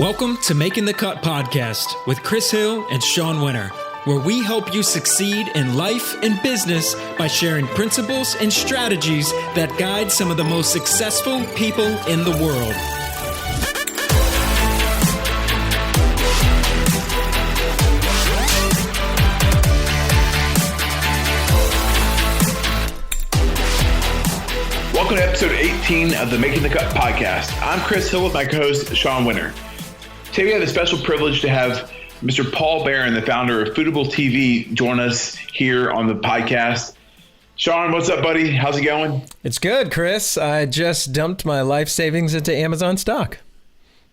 Welcome to Making the Cut podcast with Chris Hill and Sean Winter, where we help you succeed in life and business by sharing principles and strategies that guide some of the most successful people in the world. Welcome to episode 18 of the Making the Cut podcast. I'm Chris Hill with my co-host, Sean Winter. Today we have the special privilege to have Mr. Paul Barron, the founder of Foodable TV, join us here on the podcast. Sean, what's up, buddy? How's it going? It's good, Chris. I just dumped my life savings into Amazon stock.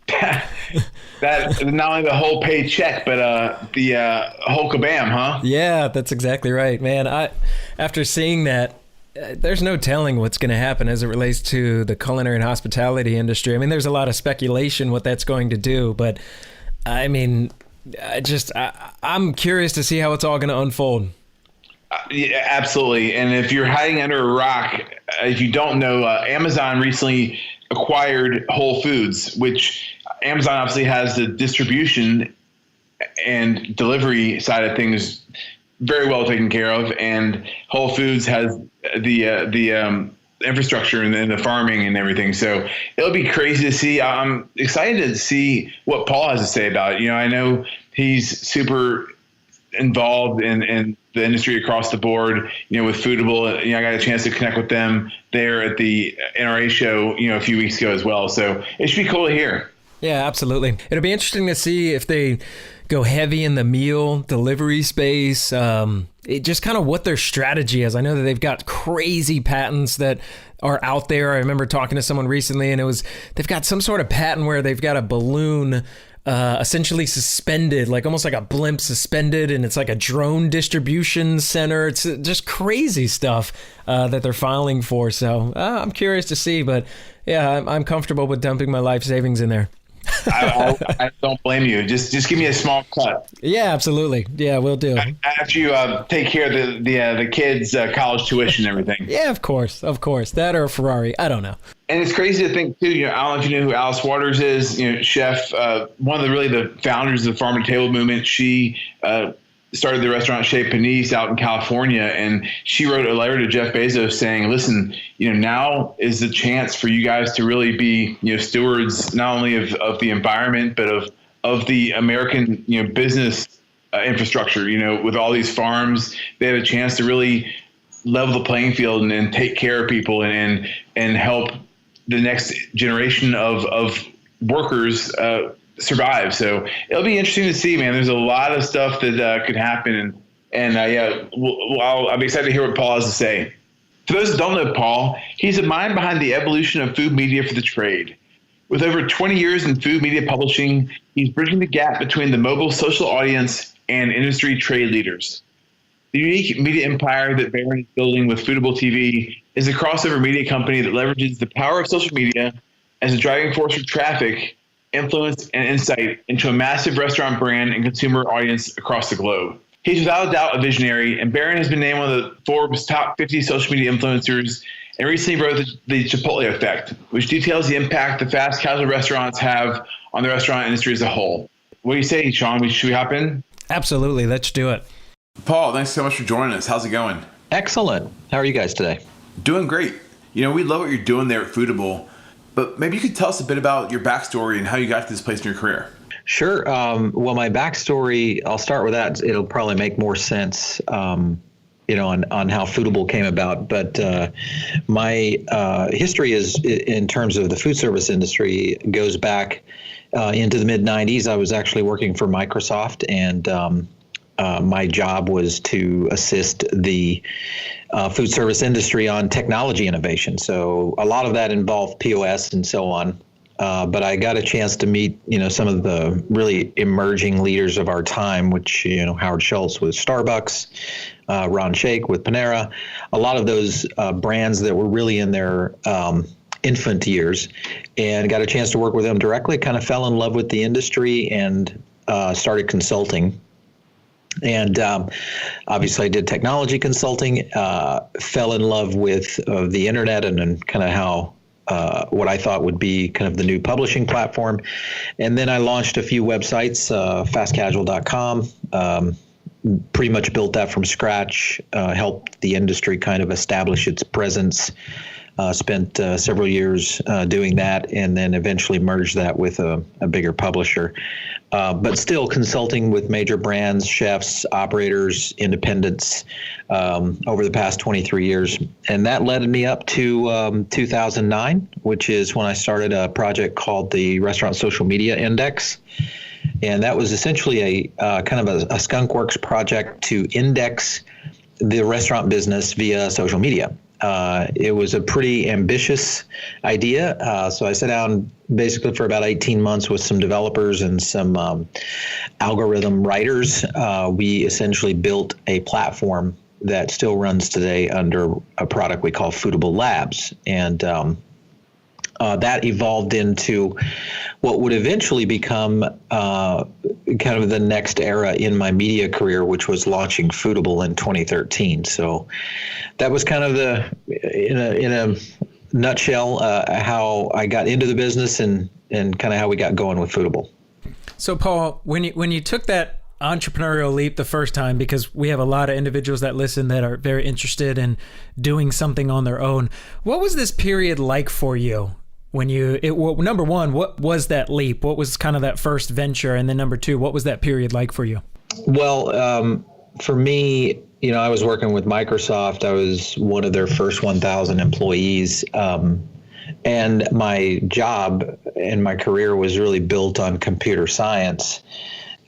That not only the whole paycheck, but the whole kabam, huh? Yeah, that's exactly right, man. After seeing that, there's no telling what's going to happen as it relates to the culinary and hospitality industry. I mean, there's a lot of speculation what that's going to do, but I mean, I'm curious to see how it's all going to unfold. Yeah, absolutely. And if you're hiding under a rock, if you don't know, Amazon recently acquired Whole Foods, which Amazon obviously has the distribution and delivery side of things very well taken care of, and Whole Foods has the infrastructure and the farming and everything. So it'll be crazy to see. I'm excited to see what Paul has to say about it. You know, I know he's super involved in the industry across the board, you know, with Foodable. You know, I got a chance to connect with them there at the NRA show, you know, a few weeks ago as well. So it should be cool to hear. Yeah, absolutely. It'll be interesting to see if they go heavy in the meal delivery space, just kind of what their strategy is. I know that they've got crazy patents that are out there. I remember talking to someone recently, and they've got some sort of patent where they've got a balloon essentially suspended, like almost like a blimp suspended, and it's like a drone distribution center. It's just crazy stuff that they're filing for. So I'm curious to see, but yeah, I'm comfortable with dumping my life savings in there. I don't blame you. Just give me a small cut. Yeah, absolutely. Yeah, we'll do. After you take care of the kids' college tuition and everything. Yeah, of course. That or a Ferrari. I don't know. And it's crazy to think too. You know, I don't know if you know who Alice Waters is. You know, chef, one of the founders of the farm to table movement. She started the restaurant Chez Panisse out in California, and she wrote a letter to Jeff Bezos saying, listen, you know, now is the chance for you guys to really be, you know, stewards not only of the environment, but of the American, you know, business infrastructure. You know, with all these farms, they have a chance to really level the playing field and take care of people and help the next generation of workers survive. So it'll be interesting to see, man. There's a lot of stuff that could happen, and I'll be excited to hear what Paul has to say. For those that don't know Paul, he's the mind behind the evolution of food media for the trade. With over 20 years in food media publishing, he's bridging the gap between the mobile social audience and industry trade leaders. The unique media empire that Barron is building with Foodable TV is a crossover media company that leverages the power of social media as a driving force for traffic, influence, and insight into a massive restaurant brand and consumer audience across the globe. He's without a doubt a visionary, and Barron has been named one of the Forbes top 50 social media influencers and recently wrote the Chipotle Effect, which details the impact the fast casual restaurants have on the restaurant industry as a whole. What do you say, Sean? Should we hop in? Absolutely. Let's do it. Paul, thanks so much for joining us. How's it going? Excellent. How are you guys today? Doing great. You know, we love what you're doing there at Foodable, but maybe you could tell us a bit about your backstory and how you got to this place in your career. Sure. Well, my backstory, I'll start with that. It'll probably make more sense, on how Foodable came about. But my history is, in terms of the food service industry, goes back into the mid-'90s. I was actually working for Microsoft, and my job was to assist the food service industry on technology innovation. So a lot of that involved POS and so on. But I got a chance to meet, some of the really emerging leaders of our time, which, Howard Schultz with Starbucks, Ron Shaich with Panera, a lot of those brands that were really in their infant years, and got a chance to work with them directly, kind of fell in love with the industry and started consulting. And obviously I did technology consulting, fell in love with the internet and kind of how what I thought would be kind of the new publishing platform. And then I launched a few websites, fastcasual.com, pretty much built that from scratch, helped the industry kind of establish its presence, spent several years doing that, and then eventually merged that with a bigger publisher. But still consulting with major brands, chefs, operators, independents over the past 23 years. And that led me up to 2009, which is when I started a project called the Restaurant Social Media Index. And that was essentially a kind of a skunkworks project to index the restaurant business via social media. It was a pretty ambitious idea. So I sat down basically for about 18 months with some developers and some algorithm writers. We essentially built a platform that still runs today under a product we call Foodable Labs. And that evolved into what would eventually become kind of the next era in my media career, which was launching Foodable in 2013. So that was kind of in a nutshell how I got into the business and kind of how we got going with Foodable. So Paul, when you took that entrepreneurial leap the first time, because we have a lot of individuals that listen that are very interested in doing something on their own, what was this period like for you? When number one, what was that leap? What was kind of that first venture? And then number two, what was that period like for you? Well, for me, I was working with Microsoft. I was one of their first 1,000 employees. And my job and my career was really built on computer science,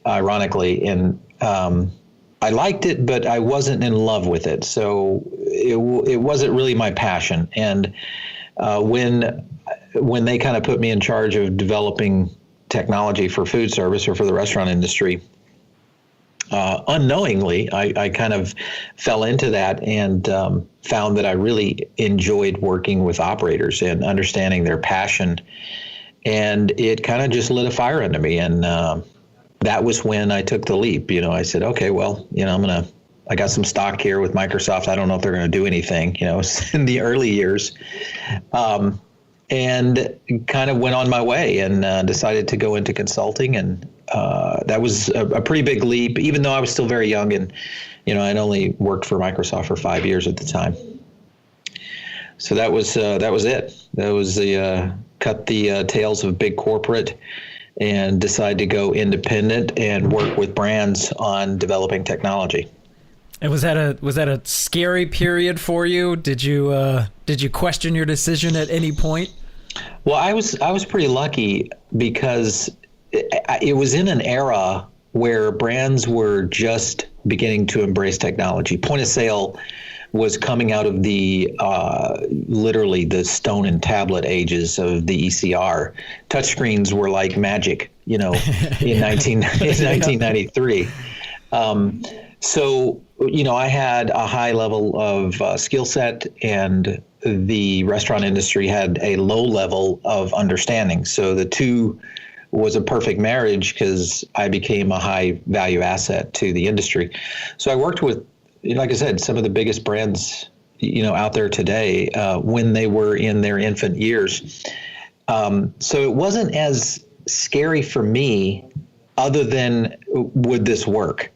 ironically. And I liked it, but I wasn't in love with it. So it wasn't really my passion. And when they kind of put me in charge of developing technology for food service or for the restaurant industry, unknowingly, I kind of fell into that and found that I really enjoyed working with operators and understanding their passion. And it kind of just lit a fire under me. And that was when I took the leap. I said, okay, well, I got some stock here with Microsoft. I don't know if they're going to do anything, in the early years. And kind of went on my way and decided to go into consulting. And that was a pretty big leap, even though I was still very young and, I'd only worked for Microsoft for 5 years at the time. So that was it. That was cut the tails of big corporate and decide to go independent and work with brands on developing technology. And was that a scary period for you? Did you question your decision at any point? Well, I was pretty lucky because it was in an era where brands were just beginning to embrace technology. Point of sale was coming out of the literally the stone and tablet ages of the ECR. Touchscreens were like magic, in 1993. So, I had a high level of skill set, and the restaurant industry had a low level of understanding. So the two was a perfect marriage because I became a high value asset to the industry. So I worked with, like I said, some of the biggest brands, out there today when they were in their infant years. So it wasn't as scary for me other than would this work,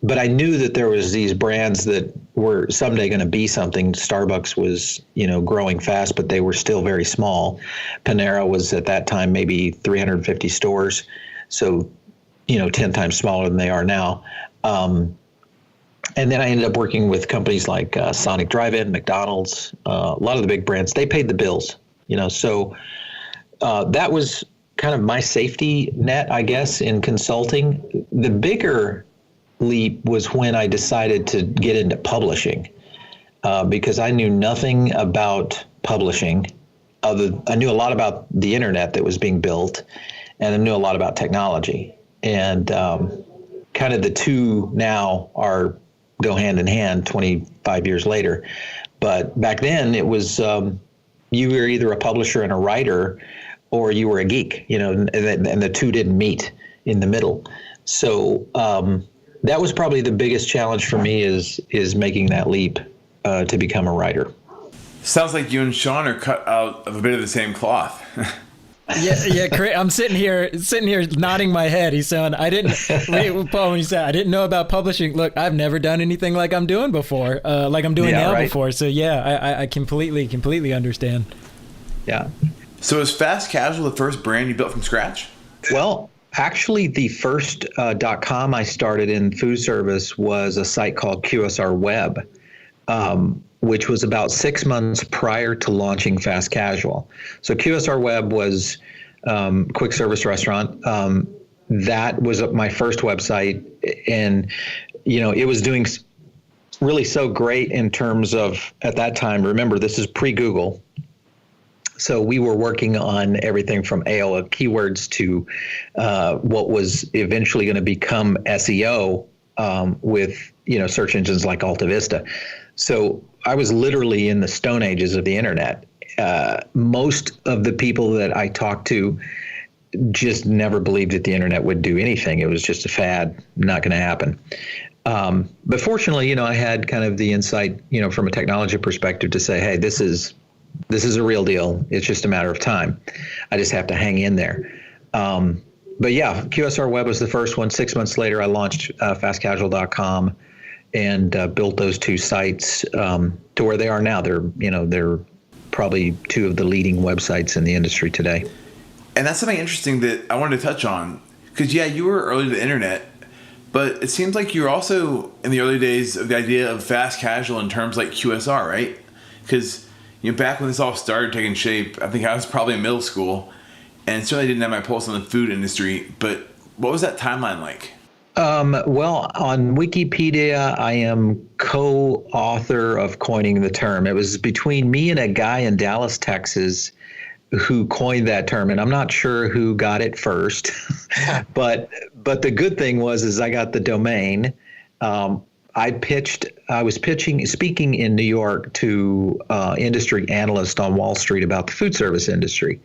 but I knew that there was these brands that were someday going to be something. Starbucks was, growing fast, but they were still very small. Panera was at that time maybe 350 stores, so 10 times smaller than they are now. And then I ended up working with companies like Sonic Drive-In, McDonald's, a lot of the big brands. They paid the bills, so that was kind of my safety net, I guess, in consulting. The bigger leap was when I decided to get into publishing because I knew nothing about publishing. I knew a lot about the internet that was being built, and I knew a lot about technology. And kind of the two now go hand in hand 25 years later. But back then it was you were either a publisher and a writer, or you were a geek, and the two didn't meet in the middle. So that was probably the biggest challenge for me is making that leap to become a writer. Sounds like you and Sean are cut out of a bit of the same cloth. Yeah. I'm sitting here nodding my head. He's saying, Paul, when he said, I didn't know about publishing. Look, I've never done anything like I'm doing before, like I'm doing now before. So yeah, I completely understand. Yeah. So is Fast Casual the first brand you built from scratch? Well, actually, the first .com I started in food service was a site called QSR Web, which was about 6 months prior to launching Fast Casual. So QSR Web was quick service restaurant. That was my first website, and it was doing really so great in terms of, at that time, remember, this is pre-Google. So we were working on everything from AOL keywords to what was eventually going to become SEO with search engines like Alta Vista. So I was literally in the stone ages of the internet. Most of the people that I talked to just never believed that the internet would do anything. It was just a fad, not going to happen. But fortunately, I had kind of the insight, from a technology perspective to say, hey, this is a real deal. It's just a matter of time. I just have to hang in there. But yeah, QSR Web was the first one. 6 months later, I launched fastcasual.com and built those two sites to where they are now. They're probably two of the leading websites in the industry today. And that's something interesting that I wanted to touch on. Because, you were early to the internet, but it seems like you were also in the early days of the idea of fast casual in terms like QSR, right? Because back when this all started taking shape, I think I was probably in middle school, and certainly didn't have my pulse on the food industry. But what was that timeline like? Well, on Wikipedia, I am co-author of coining the term. It was between me and a guy in Dallas, Texas, who coined that term, and I'm not sure who got it first. but the good thing was I got the domain. I was speaking in New York to industry analysts on Wall Street about the food service industry.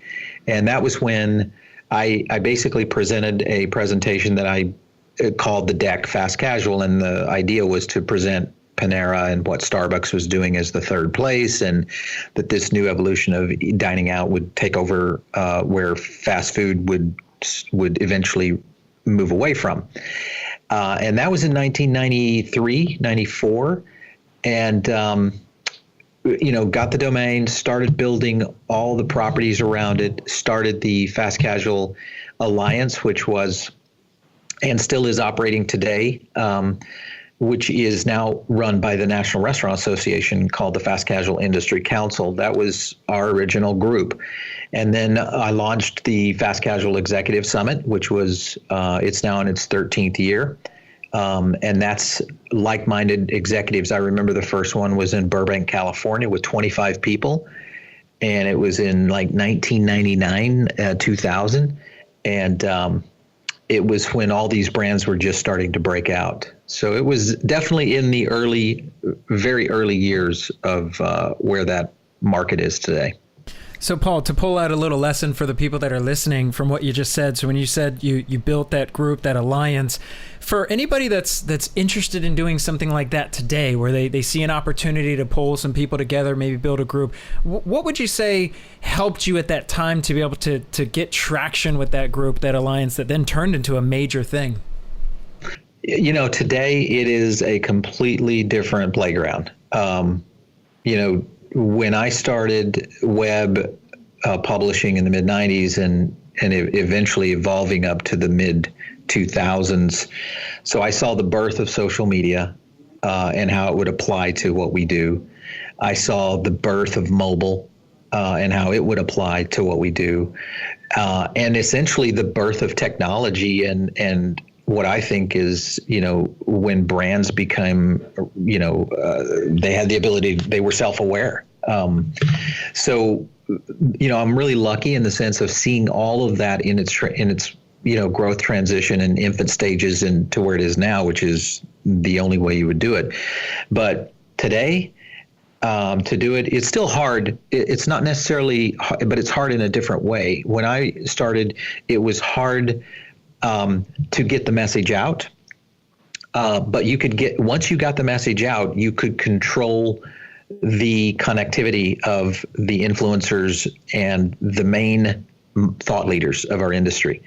And that was when I basically presented a presentation that I called the deck Fast Casual. And the idea was to present Panera and what Starbucks was doing as the third place, and that this new evolution of dining out would take over where fast food would eventually move away from. And that was in 1993, 94. And, got the domain, started building all the properties around it, started the Fast Casual Alliance, which was and still is operating today, which is now run by the National Restaurant Association, called the Fast Casual Industry Council. That was our original group. And then I launched the Fast Casual Executive Summit, which was, it's now in its 13th year. And that's like-minded executives. I remember the first one was in Burbank, California, with 25 people. And it was in like 1999, 2000. And it was when all these brands were just starting to break out. So it was definitely in the very early years of where that market is today. So Paul, to pull out a little lesson for the people that are listening from what you just said. So when you said you built that group, that alliance, for anybody that's interested in doing something like that today, where they see an opportunity to pull some people together, maybe build a group, what would you say helped you at that time to be able to get traction with that group, that alliance that then turned into a major thing? Today it is a completely different playground. When I started web publishing in the mid 90s and eventually evolving up to the mid 2000s. So I saw the birth of social media and how it would apply to what we do. I saw the birth of mobile and how it would apply to what we do. And essentially the birth of technology and what I think is, when brands become, they had the ability, they were self-aware. So, I'm really lucky in the sense of seeing all of that in its growth transition and infant stages and to where it is now, which is the only way you would do it. But today, to do it, it's still hard. It's not necessarily, but it's hard in a different way. When I started, it was hard to get the message out. But once you got the message out, you could control the connectivity of the influencers and the main thought leaders of our industry.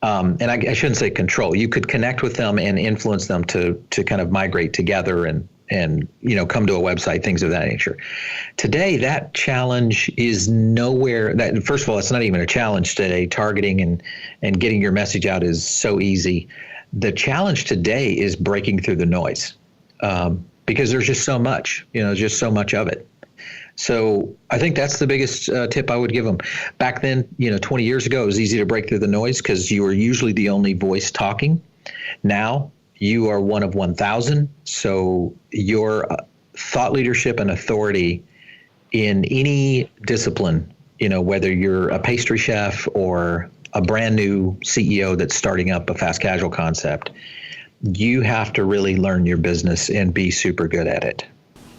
And I shouldn't say control. You could connect with them and influence them to kind of migrate together and come to a website, things of that nature. Today, that challenge is nowhere. That first of all, it's not even a challenge today. Targeting and getting your message out is so easy. The challenge today is breaking through the noise, because there's just so much, just so much of it. So I think that's the biggest tip I would give them. Back then, 20 years ago, it was easy to break through the noise because you were usually the only voice talking. Now you are one of 1,000. So your thought leadership and authority in any discipline, whether you're a pastry chef or a brand new CEO that's starting up a fast casual concept, you have to really learn your business and be super good at it.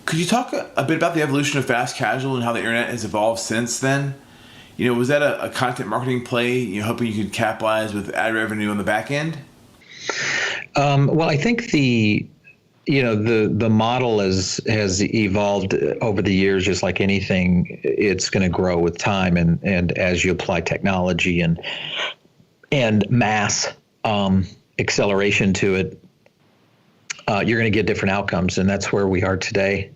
Could you talk a bit about the evolution of fast casual and how the internet has evolved since then? Was that a content marketing play, hoping you could capitalize with ad revenue on the back end? Well, I think the model has evolved over the years, just like anything. It's going to grow with time, and as you apply technology and mass acceleration to it, you're going to get different outcomes, and that's where we are today.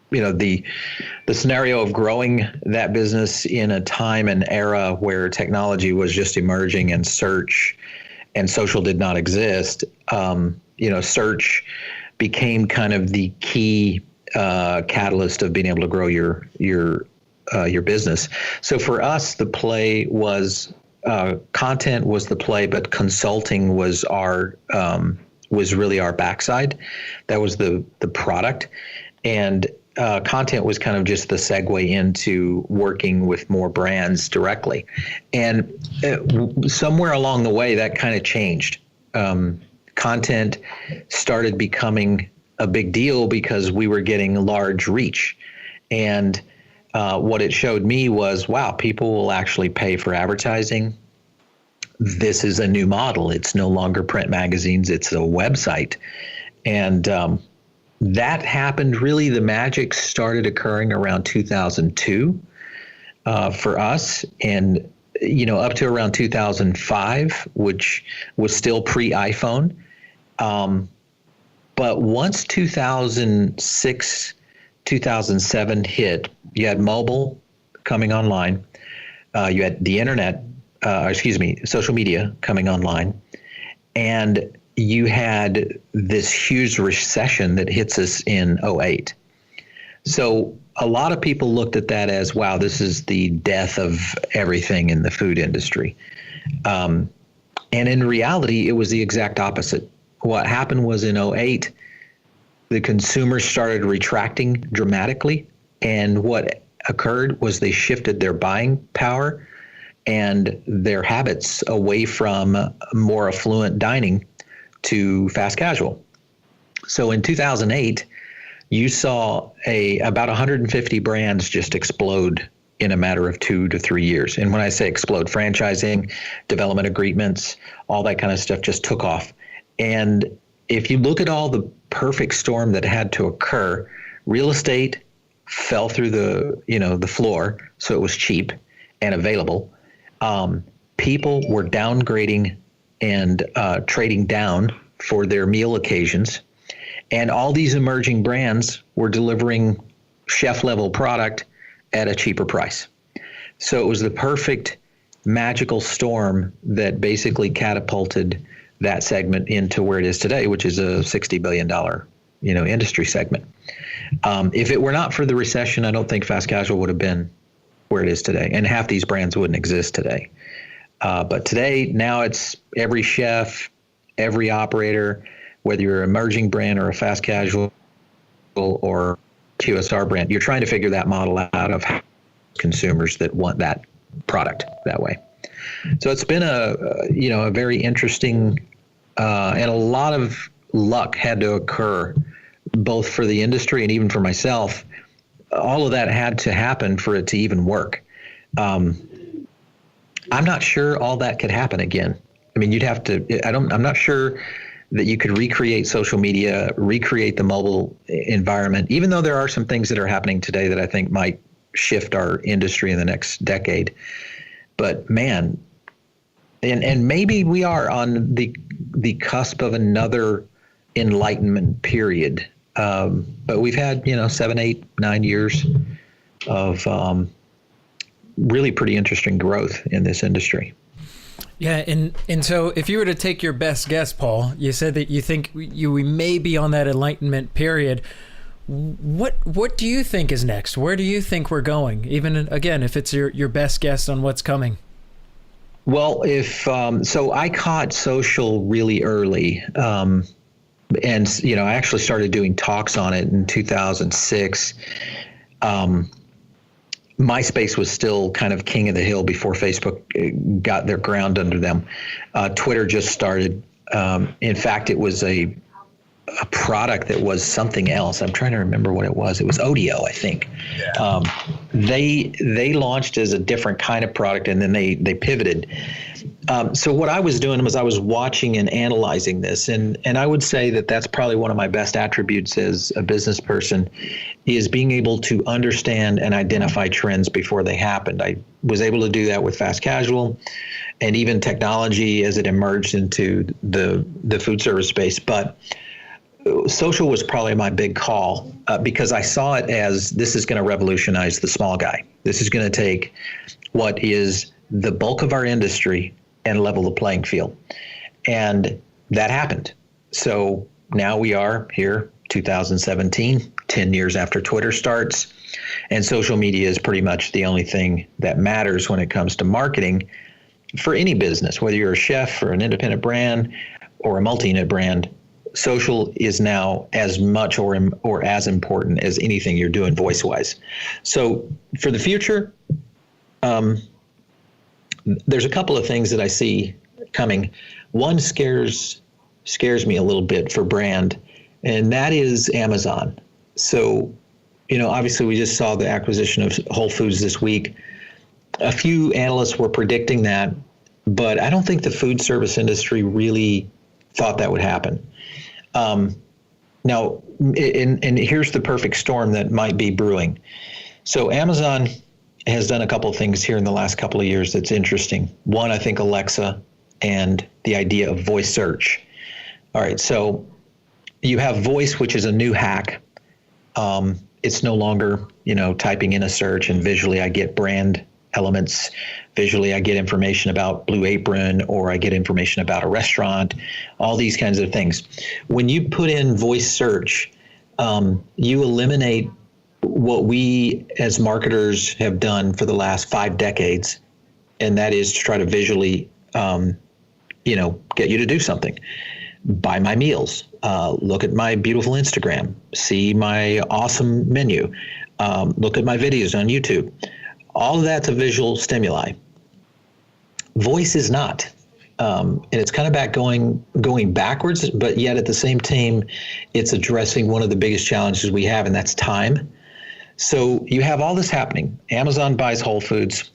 The scenario of growing that business in a time and era where technology was just emerging and search and social did not exist. Search became kind of the key catalyst of being able to grow your business. So for us, the play was content was the play, but consulting was really our backside. That was the product. And content was kind of just the segue into working with more brands directly. And somewhere along the way, that kind of changed. Content started becoming a big deal because we were getting large reach. And what it showed me was, wow, people will actually pay for advertising. This is a new model. It's no longer print magazines. It's a website. And that happened, really, the magic started occurring around 2002 for us, and up to around 2005, which was still pre-iPhone. But once 2006, 2007 hit, you had mobile coming online, you had the internet, social media coming online, and you had this huge recession that hits us in 2008. So a lot of people looked at that as, wow, this is the death of everything in the food industry. And in reality, it was the exact opposite. What happened was in 2008, the consumers started retracting dramatically. And what occurred was they shifted their buying power and their habits away from more affluent dining to fast casual. So in 2008, you saw about 150 brands just explode in a matter of 2 to 3 years. And when I say explode, franchising, development agreements, all that kind of stuff just took off. And if you look at all the perfect storm that had to occur, real estate fell through the floor, so it was cheap and available. People were downgrading and trading down for their meal occasions. And all these emerging brands were delivering chef-level product at a cheaper price. So it was the perfect magical storm that basically catapulted that segment into where it is today, which is a $60 billion industry segment. If it were not for the recession, I don't think fast casual would have been where it is today. And half these brands wouldn't exist today. But today, now it's every chef, every operator, whether you're an emerging brand or a fast casual or QSR brand, you're trying to figure that model out of how consumers that want that product that way. So it's been a very interesting and a lot of luck had to occur both for the industry and even for myself. All of that had to happen for it to even work. I'm not sure all that could happen again. I mean, you'd have to. I'm not sure that you could recreate social media, recreate the mobile environment, even though there are some things that are happening today that I think might shift our industry in the next decade. But man, and maybe we are on the cusp of another enlightenment period. But we've had, 7, 8, 9 years of really pretty interesting growth in this industry. Yeah, and so if you were to take your best guess, Paul, you said that you think we may be on that enlightenment period. What do you think is next? Where do you think we're going? Even again, if it's your best guess on what's coming. Well, so I caught social really early, and I actually started doing talks on it in 2006. MySpace was still kind of king of the hill before Facebook got their ground under them. Twitter just started. In fact, it was a product that was something else. I'm trying to remember what it was. It was Odeo, I think. Yeah. They launched as a different kind of product, and then they pivoted. So what I was doing was I was watching and analyzing this, and I would say that that's probably one of my best attributes as a business person, is being able to understand and identify trends before they happened. I was able to do that with fast casual and even technology as it emerged into the food service space. But social was probably my big call because I saw it as this is going to revolutionize the small guy. This is going to take what is the bulk of our industry and level the playing field. And that happened. So now we are here, 2017, 10 years after Twitter starts, and social media is pretty much the only thing that matters when it comes to marketing for any business, whether you're a chef or an independent brand or a multi-unit brand. Social is now as much or as important as anything you're doing voice-wise. So for the future, there's a couple of things that I see coming. One scares me a little bit for brand, and that is Amazon. So, obviously we just saw the acquisition of Whole Foods this week. A few analysts were predicting that, but I don't think the food service industry really thought that would happen. Now, and here's the perfect storm that might be brewing. So Amazon has done a couple of things here in the last couple of years that's interesting. One, I think Alexa and the idea of voice search. All right, so you have voice, which is a new hack. It's no longer, typing in a search and visually I get brand elements. Visually, I get information about Blue Apron, or I get information about a restaurant, all these kinds of things. When you put in voice search, you eliminate what we as marketers have done for the last 5 decades, and that is to try to visually, get you to do something. Buy my meals, look at my beautiful Instagram, see my awesome menu, look at my videos on YouTube. All of that's a visual stimuli. Voice is not. And it's kind of going backwards, but yet at the same time, it's addressing one of the biggest challenges we have, and that's time. So you have all this happening. Amazon buys Whole Foods.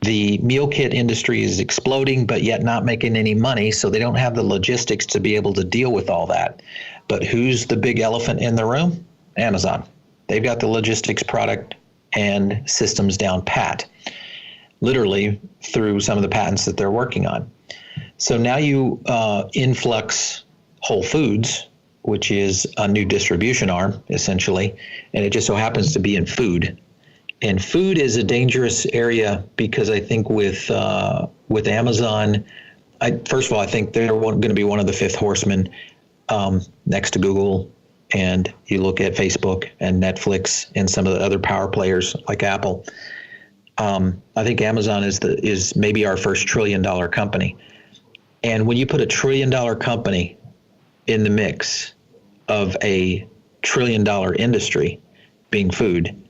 The meal kit industry is exploding, but yet not making any money, so they don't have the logistics to be able to deal with all that. But who's the big elephant in the room? Amazon. They've got the logistics, product, and systems down pat, literally through some of the patents that they're working on. So now you influx Whole Foods, which is a new distribution arm, essentially, and it just so happens to be in food. And food is a dangerous area because I think with Amazon, first of all, I think they're going to be one of the fifth horsemen next to Google. And you look at Facebook and Netflix and some of the other power players like Apple. I think Amazon is maybe our first $1 trillion company. And when you put a $1 trillion company in the mix of a $1 trillion industry being food,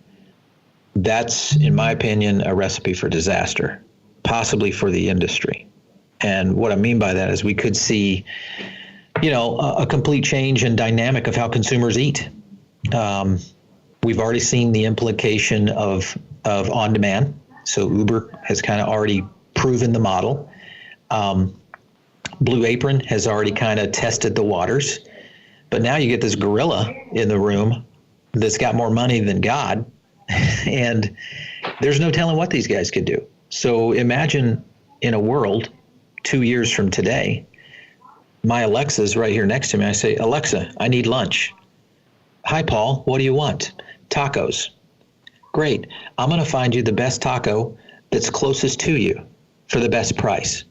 that's, in my opinion, a recipe for disaster, possibly for the industry. And what I mean by that is we could see, a complete change in dynamic of how consumers eat. We've already seen the implication of on demand. So Uber has kind of already proven the model. Blue Apron has already kind of tested the waters, but now you get this gorilla in the room that's got more money than God, and there's no telling what these guys could do. So imagine in a world 2 years from today, my Alexa's right here next to me. I say, Alexa, I need lunch. Hi, Paul, what do you want? Tacos. Great. I'm going to find you the best taco that's closest to you for the best price.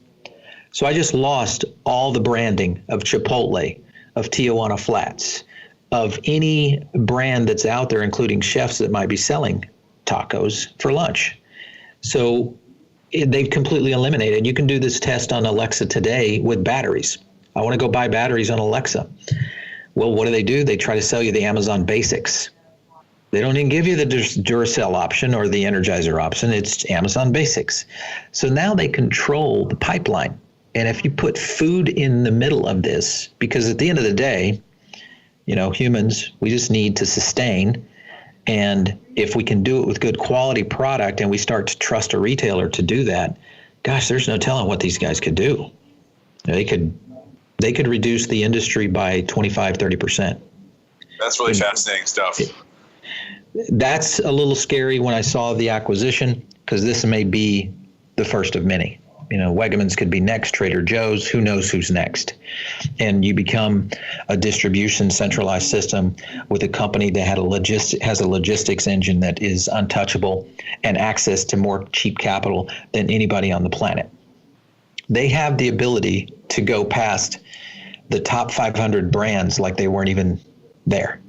So I just lost all the branding of Chipotle, of Tijuana Flats, of any brand that's out there, including chefs that might be selling tacos for lunch. So they've completely eliminated. You can do this test on Alexa today with batteries. I want to go buy batteries on Alexa. Well, what do? They try to sell you the Amazon Basics. They don't even give you the Duracell option or the Energizer option. It's Amazon Basics. So now they control the pipeline. And if you put food in the middle of this, because at the end of the day, humans, we just need to sustain. And if we can do it with good quality product and we start to trust a retailer to do that, gosh, there's no telling what these guys could do. They could reduce the industry by 25, 30%. That's really fascinating stuff. That's a little scary when I saw the acquisition, because this may be the first of many. Wegmans could be next, Trader Joe's, who knows who's next. And you become a distribution centralized system with a company that has a logistics engine that is untouchable and access to more cheap capital than anybody on the planet. They have the ability to go past the top 500 brands like they weren't even there.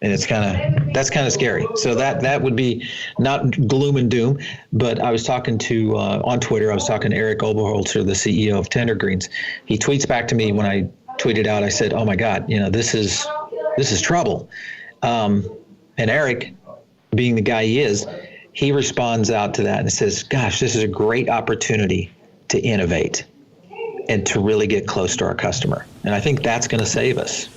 And that's kind of scary. So that would be not gloom and doom, but I was talking to, on Twitter, I was talking to Eric Oberholzer, the CEO of Tender Greens. He tweets back to me when I tweeted out, I said, oh my God, this is trouble. And Eric, being the guy he is, he responds out to that and says, gosh, this is a great opportunity to innovate and to really get close to our customer. And I think that's going to save us.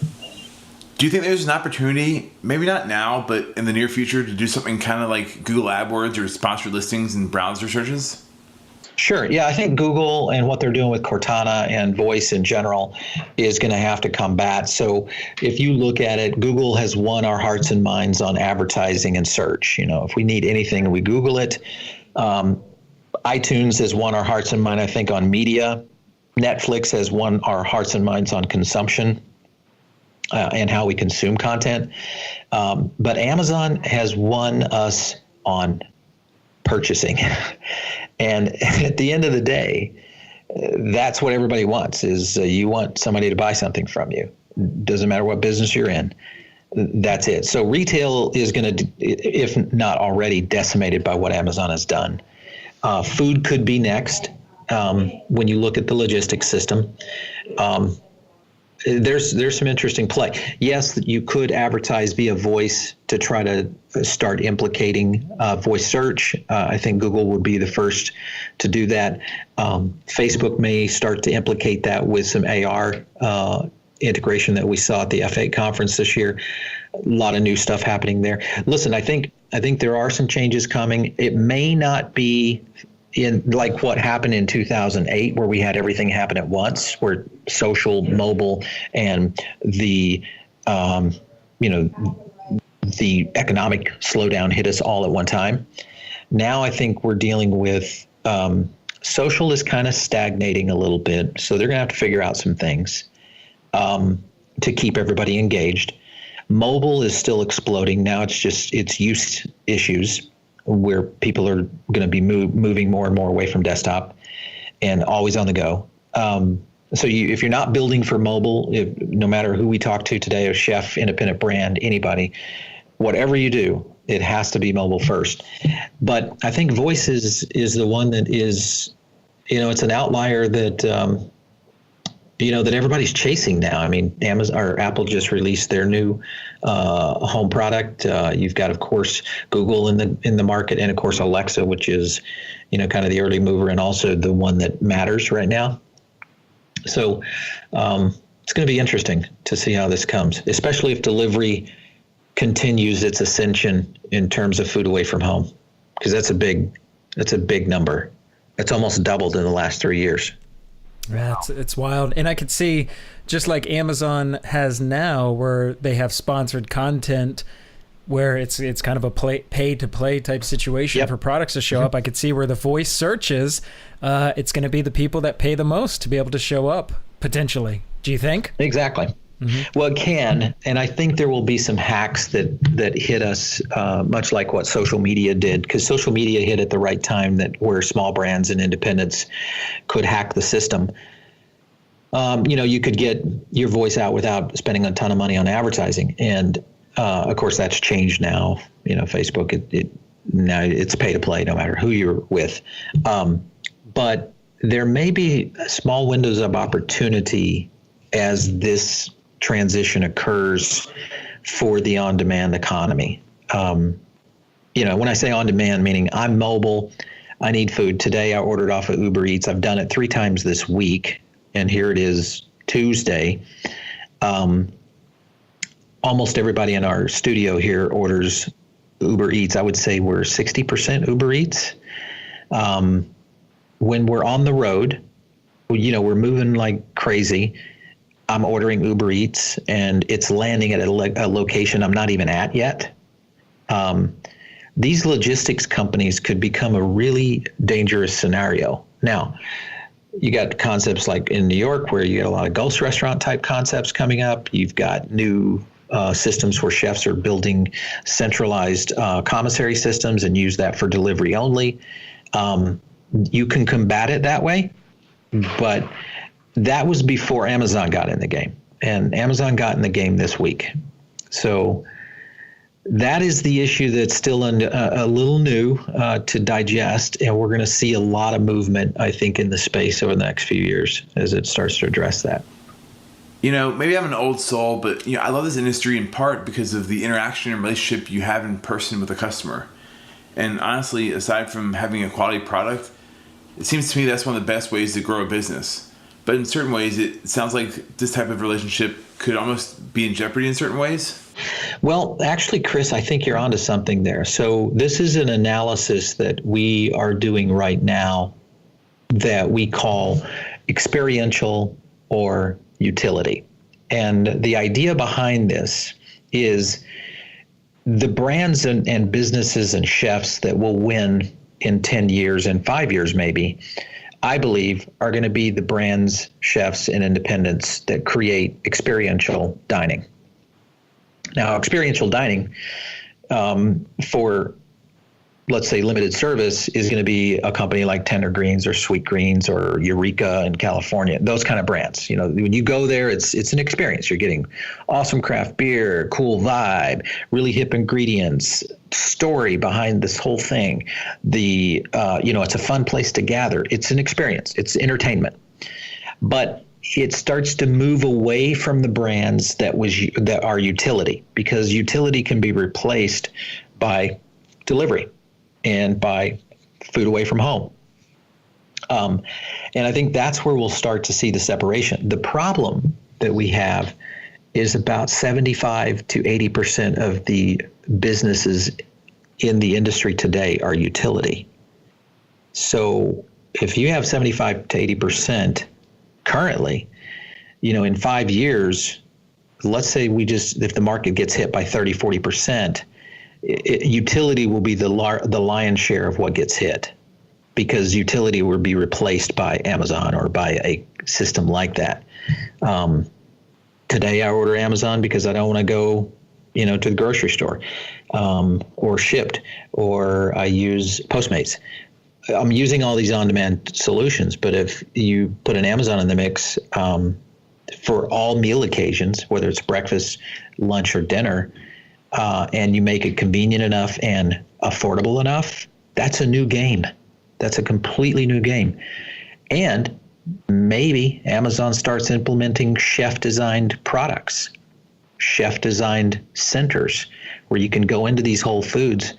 Do you think there's an opportunity, maybe not now, but in the near future, to do something kind of like Google AdWords or sponsored listings and browser searches? Sure. Yeah, I think Google and what they're doing with Cortana and voice in general is going to have to combat. So if you look at it, Google has won our hearts and minds on advertising and search. If we need anything, we Google it. iTunes has won our hearts and minds, I think, on media. Netflix has won our hearts and minds on consumption. And how we consume content. But Amazon has won us on purchasing. And at the end of the day, that's what everybody wants, is you want somebody to buy something from you. Doesn't matter what business you're in. That's it. So retail is going to, if not already, decimated by what Amazon has done. Food could be next when you look at the logistics system. There's some interesting play. Yes, you could advertise via voice to try to start implicating voice search. I think Google would be the first to do that. Facebook may start to implicate that with some AR integration that we saw at the F8 conference this year. A lot of new stuff happening there. Listen, I think there are some changes coming. It may not be in like what happened in 2008, where we had everything happen at once, where social, mobile, and the economic slowdown hit us all at one time. Now I think we're dealing with social is kind of stagnating a little bit, so they're going to have to figure out some things to keep everybody engaged. Mobile is still exploding. Now it's use issues, where people are going to be moving more and more away from desktop and always on the go. So if you're not building for mobile, no matter who we talk to today, a chef, independent brand, anybody, whatever you do, it has to be mobile first. But I think voice is the one that is, it's an outlier that, that everybody's chasing now. I mean, Amazon or Apple just released their new home product. You've got, of course, Google in the market, and of course Alexa, which is, kind of the early mover and also the one that matters right now. So it's going to be interesting to see how this comes, especially if delivery continues its ascension in terms of food away from home, because that's a big number. It's almost doubled in the last 3 years. It's wild. And I could see, just like Amazon has now, where they have sponsored content where it's kind of a pay to play type situation for products to show up. I could see where the voice searches, it's going to be the people that pay the most to be able to show up potentially. Do you think? Exactly. Mm-hmm. Well, it can, and I think there will be some hacks that hit us, much like what social media did, because social media hit at the right time, that where small brands and independents could hack the system. You could get your voice out without spending a ton of money on advertising, and of course that's changed now. Facebook, now it's pay to play no matter who you're with, but there may be small windows of opportunity as this transition occurs for the on-demand economy. When I say on-demand, meaning I'm mobile, I need food. Today I ordered off of Uber Eats. I've done it 3 times this week, and here it is Tuesday. Almost everybody in our studio here orders Uber Eats. I would say we're 60% Uber Eats. When we're on the road, we're moving like crazy. I'm ordering Uber Eats, and it's landing at a location I'm not even at yet. These logistics companies could become a really dangerous scenario. Now, you got concepts like in New York where you got a lot of ghost restaurant type concepts coming up. You've got new systems where chefs are building centralized commissary systems and use that for delivery only. You can combat it that way, but that was before Amazon got in the game, and Amazon got in the game this week. So that is the issue that's still a little new to digest, and we're going to see a lot of movement, I think, in the space over the next few years as it starts to address that. Maybe I'm an old soul, but I love this industry in part because of the interaction and relationship you have in person with a customer. And honestly, aside from having a quality product, it seems to me that's one of the best ways to grow a business. But in certain ways, it sounds like this type of relationship could almost be in jeopardy in certain ways. Well, actually, Chris, I think you're onto something there. So this is an analysis that we are doing right now that we call experiential or utility. And the idea behind this is the brands and businesses and chefs that will win in 10 years and 5 years maybe, I believe, are going to be the brands, chefs, and independents that create experiential dining. Now, experiential dining for, let's say, limited service is going to be a company like Tender Greens or Sweet Greens or Eureka in California, those kind of brands. When you go there, it's an experience. You're getting awesome craft beer, cool vibe, really hip ingredients, story behind this whole thing. It's a fun place to gather. It's an experience. It's entertainment. But it starts to move away from the brands that are utility, because utility can be replaced by delivery and by food away from home. And I think that's where we'll start to see the separation. The problem that we have is about 75 to 80% of the businesses in the industry today are utility. So if you have 75 to 80% currently, in 5 years, let's say if the market gets hit by 30, 40%, utility will be the lion's share of what gets hit, because utility will be replaced by Amazon or by a system like that. Today I order Amazon because I don't want to go, to the grocery store, or Shipt, or I use Postmates. I'm using all these on-demand solutions, but if you put an Amazon in the mix for all meal occasions, whether it's breakfast, lunch, or dinner, and you make it convenient enough and affordable enough, that's a new game. That's a completely new game. And maybe Amazon starts implementing chef-designed products, chef-designed centers, where you can go into these Whole Foods.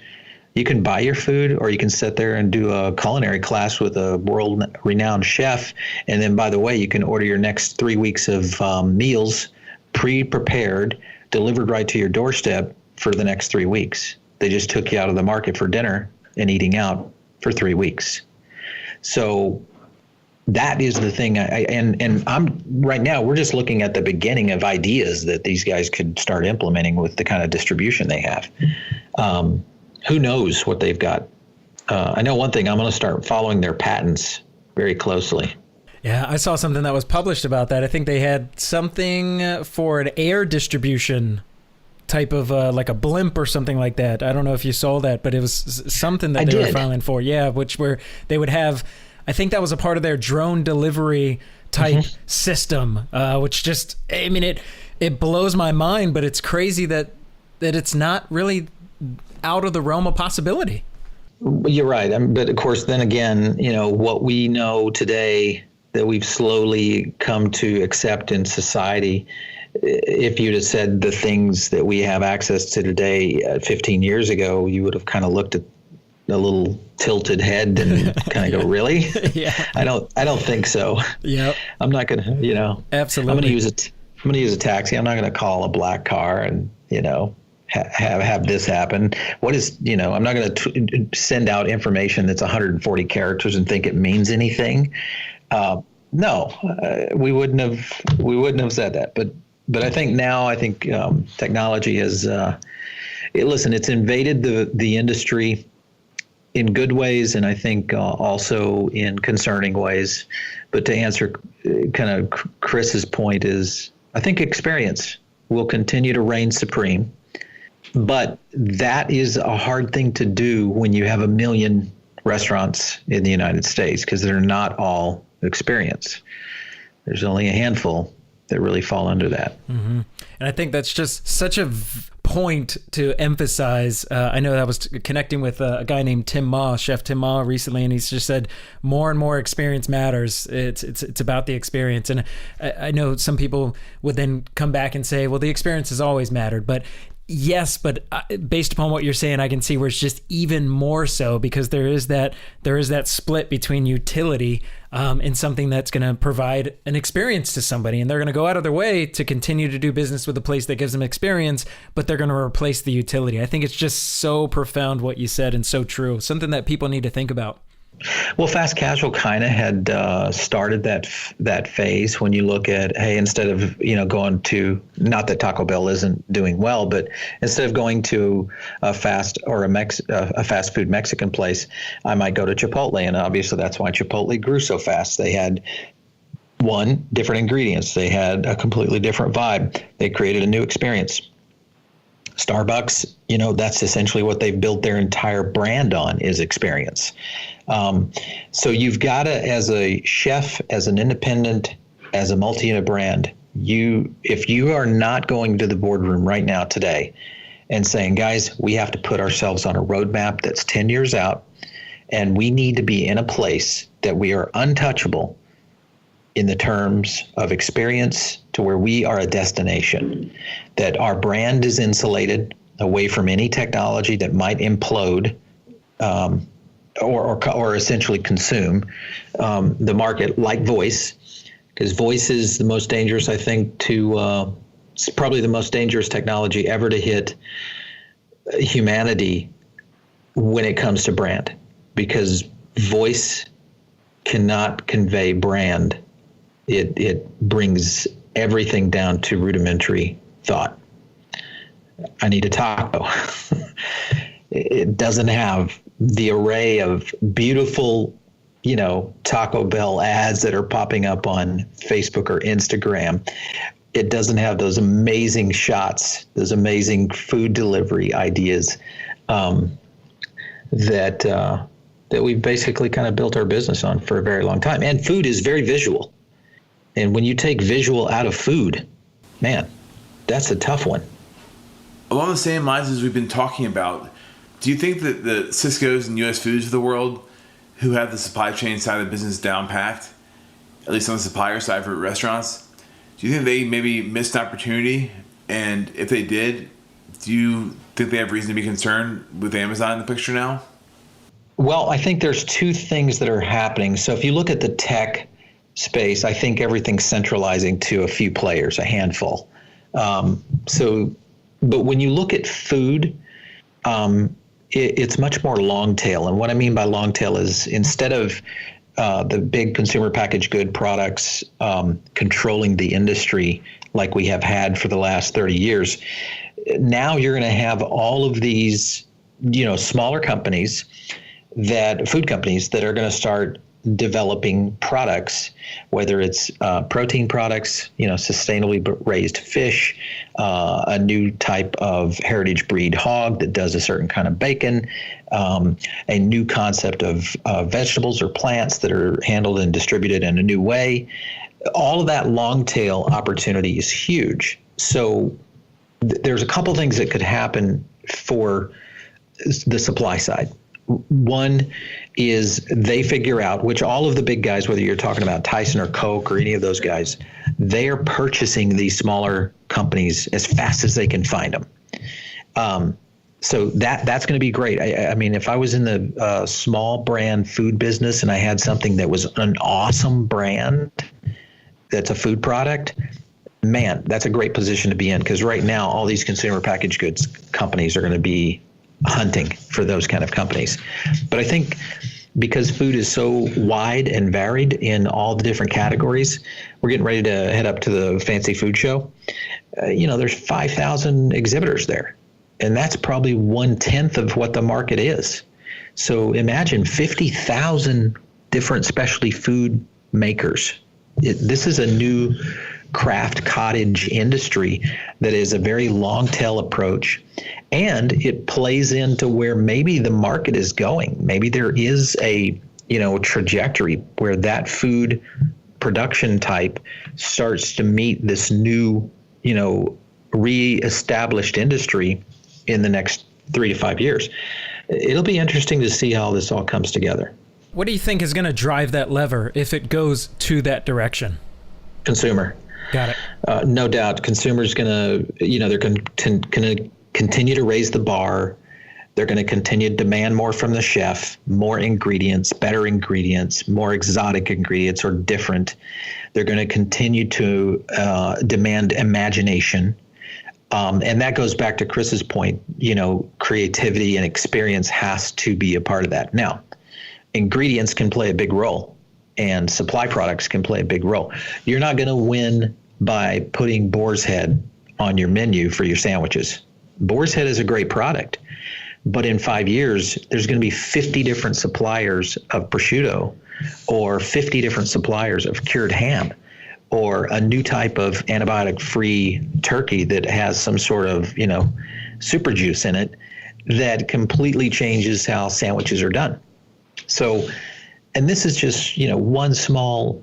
You can buy your food, or you can sit there and do a culinary class with a world-renowned chef. And then, by the way, you can order your next 3 weeks of meals pre-prepared, delivered right to your doorstep for the next 3 weeks. They just took you out of the market for dinner and eating out for 3 weeks. So that is the thing. And I'm right now, we're just looking at the beginning of ideas that these guys could start implementing with the kind of distribution they have. Who knows what they've got? I know one thing, I'm going to start following their patents very closely. Yeah, I saw something that was published about that. I think they had something for an air distribution type of like a blimp or something like that. I don't know if you saw that, but it was something that they were filing for. Yeah, where they would have, I think that was a part of their drone delivery type system, which just, I mean, it blows my mind, but it's crazy that it's not really out of the realm of possibility. You're right. But of course, then again, what we know today that we've slowly come to accept in society, if you'd have said the things that we have access to today 15 years ago, you would have kind of looked at a little tilted head and kind of go, really? Yeah. I don't think so. Yep. I'm not going to, Absolutely. I'm going to use a taxi. I'm not going to call a black car and, have this happen. What is, I'm not going to send out information that's 140 characters and think it means anything. No, we wouldn't have said that. But I think now, technology has, it's invaded the industry in good ways, and I think also in concerning ways. But to answer kind of Chris's point is, I think experience will continue to reign supreme. But that is a hard thing to do when you have 1 million restaurants in the United States, because they're not all experience. There's only a handful that really fall under that. Mm-hmm. And I think that's just such a point to emphasize. I know that I was connecting with a guy named Tim Ma, Chef Tim Ma, recently, and he's just said more and more experience matters. It's about the experience. And I know some people would then come back and say, well, the experience has always mattered. But yes, but based upon what you're saying, I can see where it's just even more so, because there is that split between utility and something that's going to provide an experience to somebody, and they're going to go out of their way to continue to do business with a place that gives them experience, but they're going to replace the utility. I think it's just so profound what you said, and so true. Something that people need to think about. Well, fast casual kind of had started that phase. When you look at, hey, instead of going to, not that Taco Bell isn't doing well, but instead of going to a fast food Mexican place, I might go to Chipotle, and obviously that's why Chipotle grew so fast. They had different ingredients. They had a completely different vibe. They created a new experience. Starbucks, that's essentially what they've built their entire brand on, is experience. So you've got to, as a chef, as an independent, as a multi-unit brand, if you are not going to the boardroom right now today and saying, guys, we have to put ourselves on a roadmap that's 10 years out, and we need to be in a place that we are untouchable in the terms of experience, to where we are a destination, that our brand is insulated away from any technology that might implode or essentially consume the market, like voice, because voice is the most dangerous, I think, it's probably the most dangerous technology ever to hit humanity when it comes to brand, because voice cannot convey brand. It brings everything down to rudimentary thought. I need a taco. It doesn't have the array of beautiful, Taco Bell ads that are popping up on Facebook or Instagram. It doesn't have those amazing shots, those amazing food delivery ideas that we've basically kind of built our business on for a very long time. And food is very visual. And when you take visual out of food, man, that's a tough one. Along the same lines as we've been talking about, do you think that the Sysco's and US Foods of the world, who have the supply chain side of the business down packed, at least on the supplier side for restaurants, do you think they maybe missed an opportunity? And if they did, do you think they have reason to be concerned with Amazon in the picture now? Well, I think there's two things that are happening. So if you look at the tech space, I think everything's centralizing to a few players, a handful. But when you look at food, it's much more long tail. And what I mean by long tail is, instead of the big consumer packaged good products controlling the industry like we have had for the last 30 years. Now you're going to have all of these, smaller companies, food companies that are going to start developing products, whether it's protein products, sustainably raised fish, a new type of heritage breed hog that does a certain kind of bacon, a new concept of vegetables or plants that are handled and distributed in a new way. All of that long tail opportunity is huge. So there's a couple things that could happen for the supply side. One is they figure out, which all of the big guys, whether you're talking about Tyson or Coke or any of those guys, they are purchasing these smaller companies as fast as they can find them. So that's going to be great. I mean, if I was in the small brand food business and I had something that was an awesome brand that's a food product, man, that's a great position to be in, because right now all these consumer packaged goods companies are going to be hunting for those kind of companies. But I think because food is so wide and varied in all the different categories, we're getting ready to head up to the fancy food show. There's 5,000 exhibitors there, and that's probably 1/10 of what the market is. So imagine 50,000 different specialty food makers. This is a new craft cottage industry that is a very long tail approach, and it plays into where maybe the market is going. Maybe there is a trajectory where that food production type starts to meet this new re-established industry in the next 3 to 5 years. It'll be interesting to see how this all comes together. What do you think is going to drive that lever if it goes to that direction? Consumer. Got it. No doubt. Consumers going to, they're going to continue to raise the bar. They're going to continue to demand more from the chef, more ingredients, better ingredients, more exotic ingredients or different. They're going to continue to demand imagination. And that goes back to Chris's point, creativity and experience has to be a part of that. Now, ingredients can play a big role, and supply products can play a big role. You're not going to win by putting boar's head on your menu for your sandwiches. Boar's head is a great product, but in 5 years, there's going to be 50 different suppliers of prosciutto, or 50 different suppliers of cured ham, or a new type of antibiotic-free turkey that has some sort of, super juice in it that completely changes how sandwiches are done. So, and this is just, one small,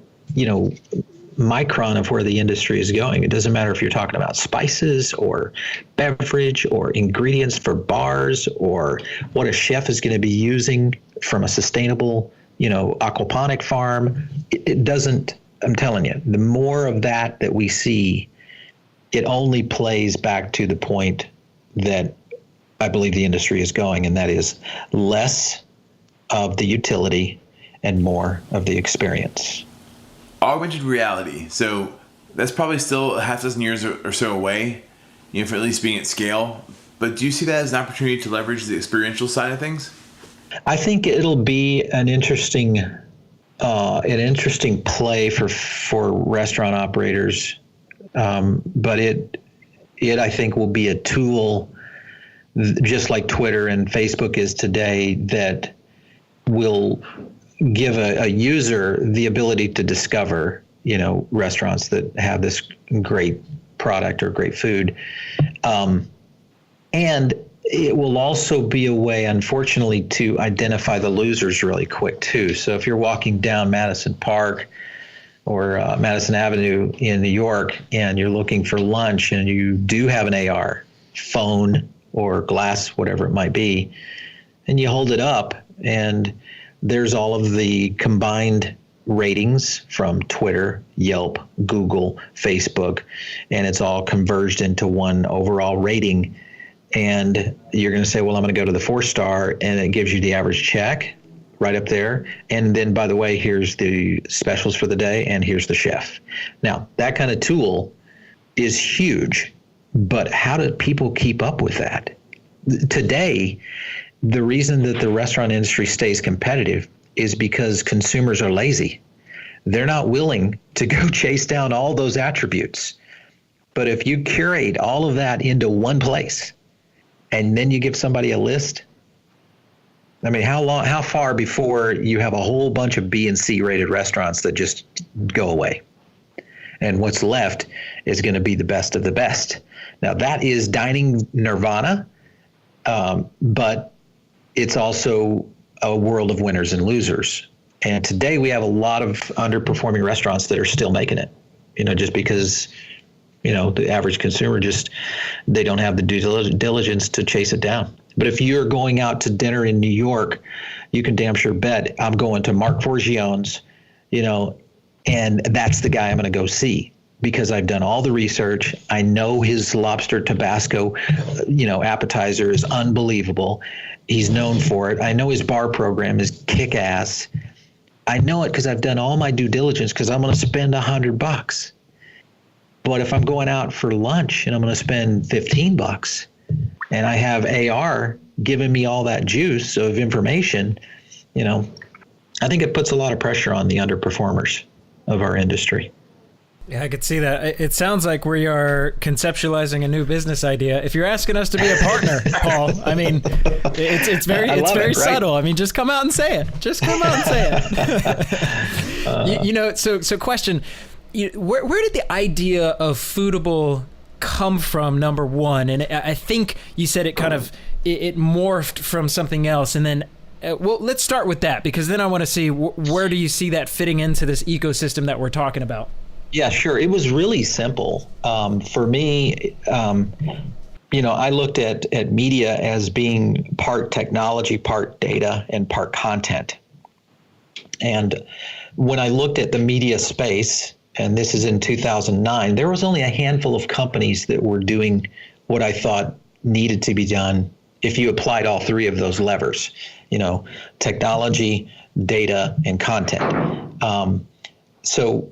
micron of where the industry is going. It doesn't matter if you're talking about spices or beverage or ingredients for bars or what a chef is going to be using from a sustainable, aquaponic farm. It doesn't, I'm telling you, the more of that we see, it only plays back to the point that I believe the industry is going, and that is less of the utility and more of the experience. Augmented reality. So that's probably still a half dozen years or so away, for at least being at scale. But do you see that as an opportunity to leverage the experiential side of things? I think it'll be an interesting play for restaurant operators. But it I think will be a tool, just like Twitter and Facebook is today, that will give a user the ability to discover, restaurants that have this great product or great food. And it will also be a way, unfortunately, to identify the losers really quick too. So if you're walking down Madison Park or Madison Avenue in New York and you're looking for lunch and you do have an AR phone or glass, whatever it might be, and you hold it up and there's all of the combined ratings from Twitter, Yelp, Google, Facebook, and it's all converged into one overall rating. And you're going to say, well, I'm going to go to the 4-star, and it gives you the average check right up there. And then, by the way, here's the specials for the day, and here's the chef. Now, that kind of tool is huge, but how do people keep up with that? Today, the reason that the restaurant industry stays competitive is because consumers are lazy. They're not willing to go chase down all those attributes. But if you curate all of that into one place and then you give somebody a list, I mean, how far before you have a whole bunch of B and C rated restaurants that just go away? And what's left is going to be the best of the best. Now, that is dining nirvana, but it's also a world of winners and losers. And today we have a lot of underperforming restaurants that are still making it, just because, the average consumer they don't have the due diligence to chase it down. But if you're going out to dinner in New York, you can damn sure bet I'm going to Mark Forgione's, and that's the guy I'm going to go see because I've done all the research. I know his lobster Tabasco, appetizer is unbelievable. He's known for it. I know his bar program is kick-ass. I know it because I've done all my due diligence because I'm going to spend $100. But if I'm going out for lunch and I'm going to spend $15 and I have AR giving me all that juice of information, I think it puts a lot of pressure on the underperformers of our industry. Yeah, I could see that. It sounds like we are conceptualizing a new business idea. If you're asking us to be a partner, Paul, I mean, it's very subtle. I mean, just come out and say it. Just come out and say it. So question, where did the idea of Foodable come from, number one? And I think you said it kind of, it morphed from something else. And then, well, let's start with that, because then I want to see where do you see that fitting into this ecosystem that we're talking about? Yeah, sure. It was really simple. For me, I looked at media as being part technology, part data, and part content. And when I looked at the media space, and this is in 2009, there was only a handful of companies that were doing what I thought needed to be done if you applied all three of those levers, technology, data, and content. So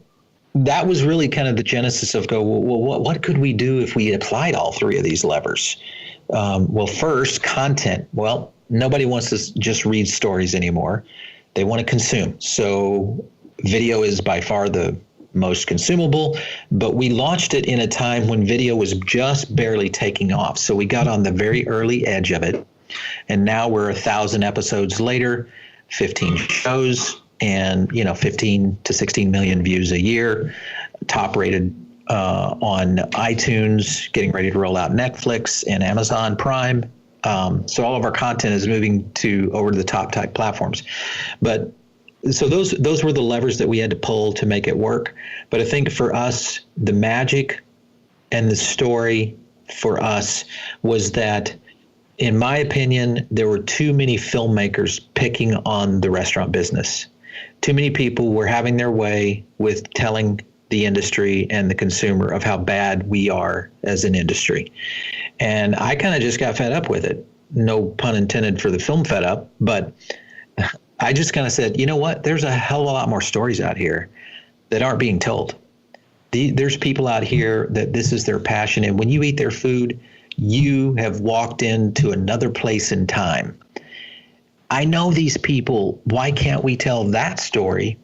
that was really kind of the genesis of what could we do if we applied all three of these levers? First, content. Well, nobody wants to just read stories anymore. They want to consume. So video is by far the most consumable, but we launched it in a time when video was just barely taking off. So we got on the very early edge of it. And now we're 1,000 episodes later, 15 shows, and 15 to 16 million views a year, top rated on iTunes, getting ready to roll out Netflix and Amazon Prime. So all of our content is moving to over to the top type platforms. But so those were the levers that we had to pull to make it work. But I think for us, the magic and the story for us was that, in my opinion, there were too many filmmakers picking on the restaurant business. Too many people were having their way with telling the industry and the consumer of how bad we are as an industry. And I kind of just got fed up with it. No pun intended for the film fed up, but I just kind of said, you know what? There's a hell of a lot more stories out here that aren't being told. There's people out here that this is their passion. And when you eat their food, you have walked into another place in time. I know these people. Why can't we tell that story?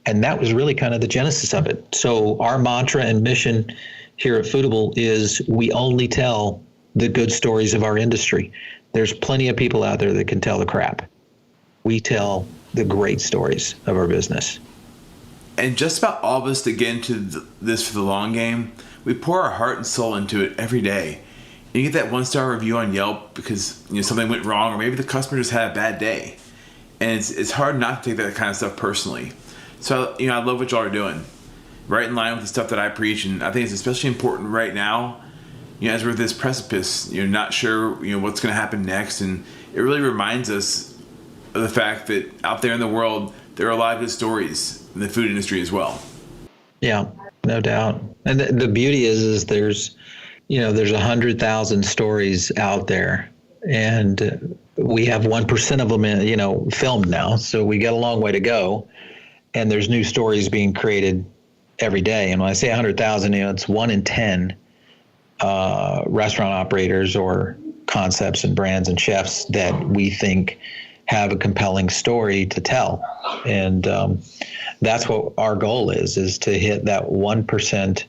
And that was really kind of the genesis of it. So our mantra and mission here at Foodable is we only tell the good stories of our industry. There's plenty of people out there that can tell the crap. We tell the great stories of our business. And just about all of us that get into this for the long game, we pour our heart and soul into it every day. And you get that 1-star review on Yelp because something went wrong, or maybe the customer just had a bad day. And it's hard not to take that kind of stuff personally. So I love what y'all are doing, right in line with the stuff that I preach. And I think it's especially important right now, as we're at this precipice, not sure what's going to happen next. And it really reminds us of the fact that out there in the world, there are a lot of good stories in the food industry as well. Yeah, no doubt. And the beauty is there's 100,000 stories out there, and we have 1% of them, filmed now. So we got a long way to go, and there's new stories being created every day. And when I say 100,000, it's 1 in 10 restaurant operators or concepts and brands and chefs that we think have a compelling story to tell. And that's what our goal is to hit that 1%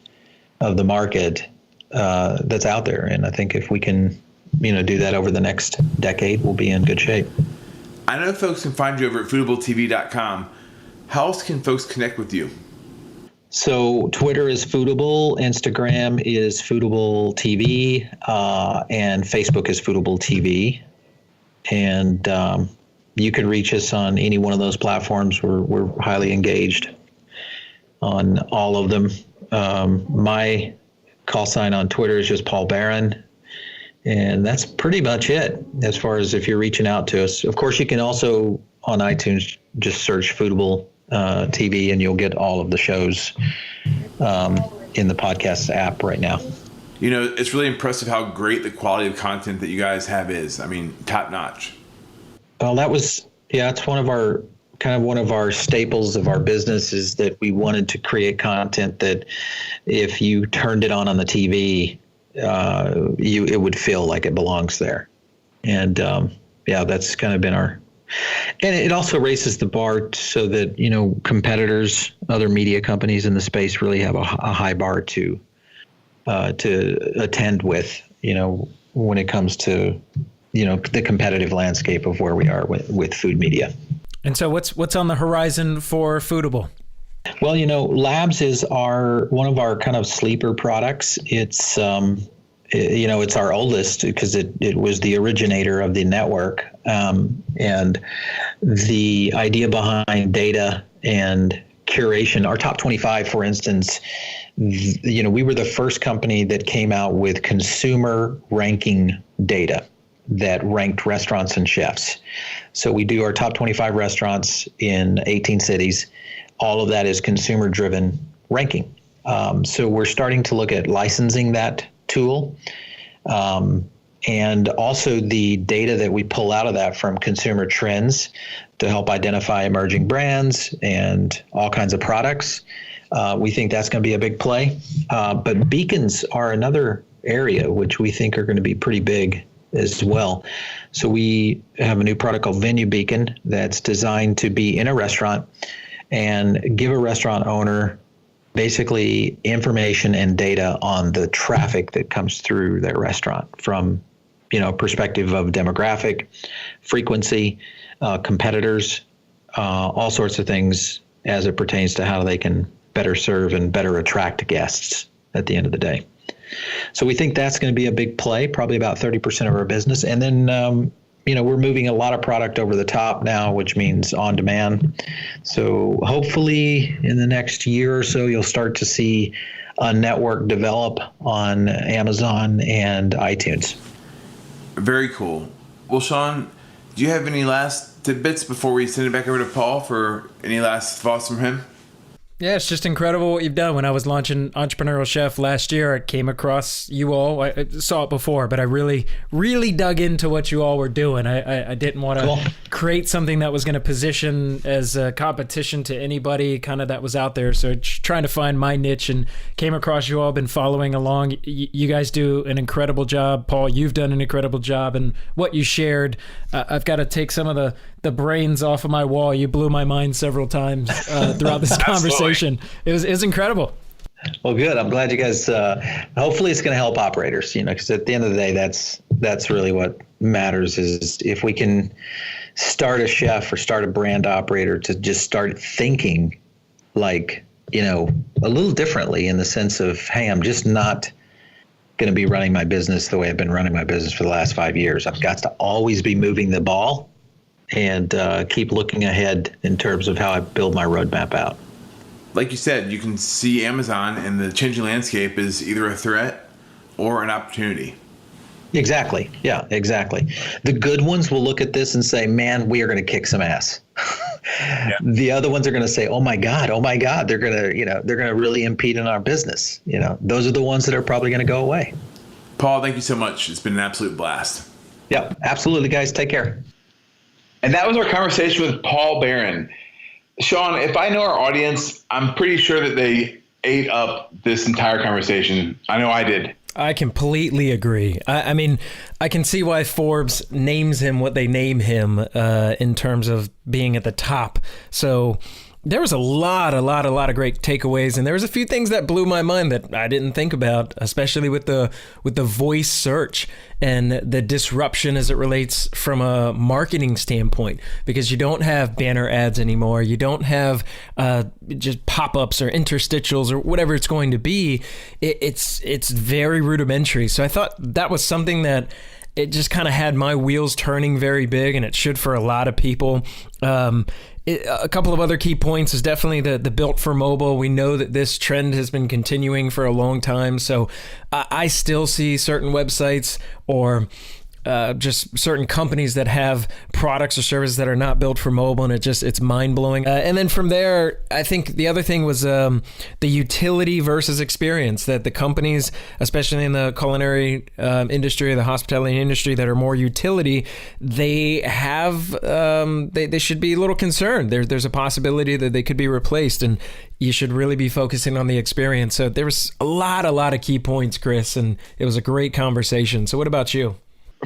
of the market that's out there. And I think if we can, do that over the next decade, we'll be in good shape. I know folks can find you over at foodabletv.com. How else can folks connect with you? So Twitter is Foodable, Instagram is Foodable TV, and Facebook is Foodable TV. And you can reach us on any one of those platforms. We're highly engaged on all of them. My call sign on Twitter is just Paul Barron. And that's pretty much it as far as if you're reaching out to us. Of course, you can also on iTunes just search Foodable TV, and you'll get all of the shows in the podcast app right now. It's really impressive how great the quality of content that you guys have is. I mean, top notch. Well, it's one of our staples of our business is that we wanted to create content that if you turned it on the TV, it would feel like it belongs there. And that's kind of been and it also raises the bar so that, competitors, other media companies in the space really have a high bar to attend with, when it comes to, the competitive landscape of where we are with food media. And so what's on the horizon for Foodable? Well, Labs is one of our kind of sleeper products. It's, it's our oldest because it was the originator of the network. And the idea behind data and curation, our top 25, for instance, we were the first company that came out with consumer ranking data that ranked restaurants and chefs. So we do our top 25 restaurants in 18 cities. All of that is consumer-driven ranking. So we're starting to look at licensing that tool. And also the data that we pull out of that from consumer trends to help identify emerging brands and all kinds of products. We think that's going to be a big play. But beacons are another area which we think are going to be pretty big as well. So we have a new product called Venue Beacon that's designed to be in a restaurant and give a restaurant owner basically information and data on the traffic that comes through their restaurant from, perspective of demographic, frequency, competitors, all sorts of things as it pertains to how they can better serve and better attract guests at the end of the day. So we think that's going to be a big play, probably about 30% of our business. And then, we're moving a lot of product over the top now, which means on demand. So hopefully in the next year or so, you'll start to see a network develop on Amazon and iTunes. Very cool. Well, Sean, do you have any last tidbits before we send it back over to Paul for any last thoughts from him? Yeah, it's just incredible what you've done. When I was launching Entrepreneurial Chef last year, I came across you all. I saw it before, but I really, really dug into what you all were doing. I didn't want to create something that was going to position as a competition to anybody kind of that was out there. So trying to find my niche and came across you all, been following along. You guys do an incredible job. Paul, you've done an incredible job. And what you shared, I've got to take some of the brains off of my wall. You blew my mind several times throughout this conversation. It was incredible. Well, good. I'm glad you guys. Hopefully, it's going to help operators. Because at the end of the day, that's really what matters. Is if we can start a chef or start a brand operator to just start thinking like a little differently in the sense of, hey, I'm just not going to be running my business the way I've been running my business for the last 5 years. I've got to always be moving the ball and keep looking ahead in terms of how I build my roadmap out. Like you said, you can see Amazon and the changing landscape is either a threat or an opportunity. Exactly. Yeah, exactly. The good ones will look at this and say, man, we are going to kick some ass. Yeah. The other ones are going to say, oh my God, they're going to really impede on our business. Those are the ones that are probably going to go away. Paul, thank you so much. It's been an absolute blast. Yeah, absolutely, guys. Take care. And that was our conversation with Paul Barron. Sean, if I know our audience, I'm pretty sure that they ate up this entire conversation. I know I did. I completely agree. I mean, I can see why Forbes names him what they name him in terms of being at the top. So there was a lot of great takeaways, and there was a few things that blew my mind that I didn't think about, especially with the voice search and the disruption as it relates from a marketing standpoint, because you don't have banner ads anymore. You don't have just pop-ups or interstitials or whatever it's going to be. It's very rudimentary. So I thought that was something that it just kind of had my wheels turning very big, and it should for a lot of people. A couple of other key points is definitely the built for mobile. We know that this trend has been continuing for a long time. So I still see certain websites or just certain companies that have products or services that are not built for mobile, and it's mind-blowing. And then from there, I think the other thing was the utility versus experience, that the companies, especially in the culinary industry or the hospitality industry, that are more utility, they have they should be a little concerned. There's a possibility that they could be replaced, and you should really be focusing on the experience. So there was a lot of key points, Chris, and it was a great conversation. So what about you?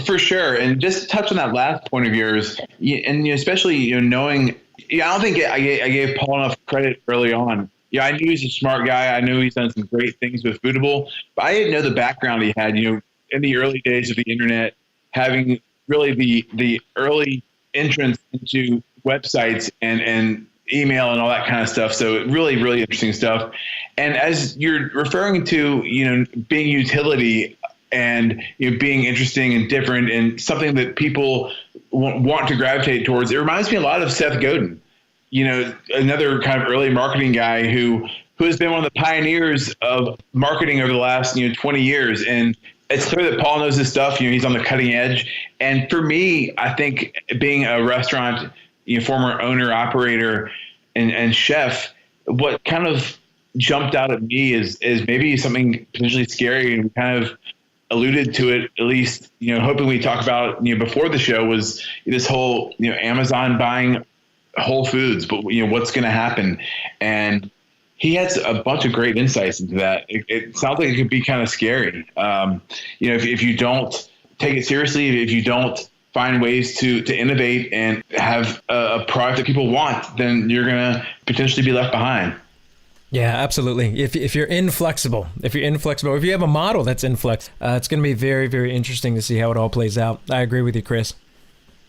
For sure. And just to touch on that last point of yours, and especially knowing, I don't think I gave Paul enough credit early on. I knew he's a smart guy. I knew he's done some great things with Foodable, but I didn't know the background he had, in the early days of the internet, having really the early entrance into websites and email and all that kind of stuff. So really, really interesting stuff. And as you're referring to, being utility and being interesting and different and something that people want to gravitate towards, it reminds me a lot of Seth Godin, another kind of early marketing guy who has been one of the pioneers of marketing over the last 20 years. And it's clear that Paul knows his stuff. He's on the cutting edge. And for me, I think being a restaurant, former owner, operator, and chef, what kind of jumped out at me is maybe something potentially scary, and we kind of alluded to it, at least, hoping we talk about, before the show, was this whole, Amazon buying Whole Foods, but what's going to happen? And he has a bunch of great insights into that. It sounds like it could be kind of scary. If you don't take it seriously, if you don't find ways to innovate and have a product that people want, then you're going to potentially be left behind. Yeah, absolutely. If you're inflexible, or if you have a model that's inflex, it's going to be very, very interesting to see how it all plays out. I agree with you, Chris.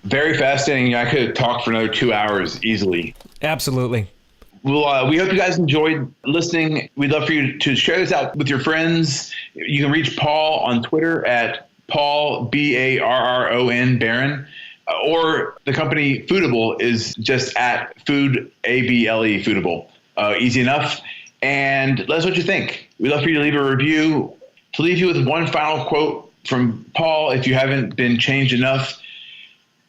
Very fascinating. I could talk for another 2 hours easily. Absolutely. Well, we hope you guys enjoyed listening. We'd love for you to share this out with your friends. You can reach Paul on Twitter at Paul, Barron, Barron, or the company Foodable is just at Food, ABLE, Foodable. Easy enough. And let us know what you think. We'd love for you to leave a review. To leave you with one final quote from Paul, if you haven't been changed enough,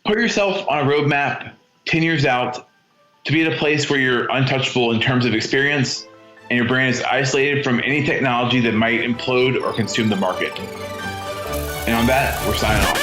put yourself on a roadmap 10 years out to be at a place where you're untouchable in terms of experience and your brand is isolated from any technology that might implode or consume the market. And on that, we're signing off.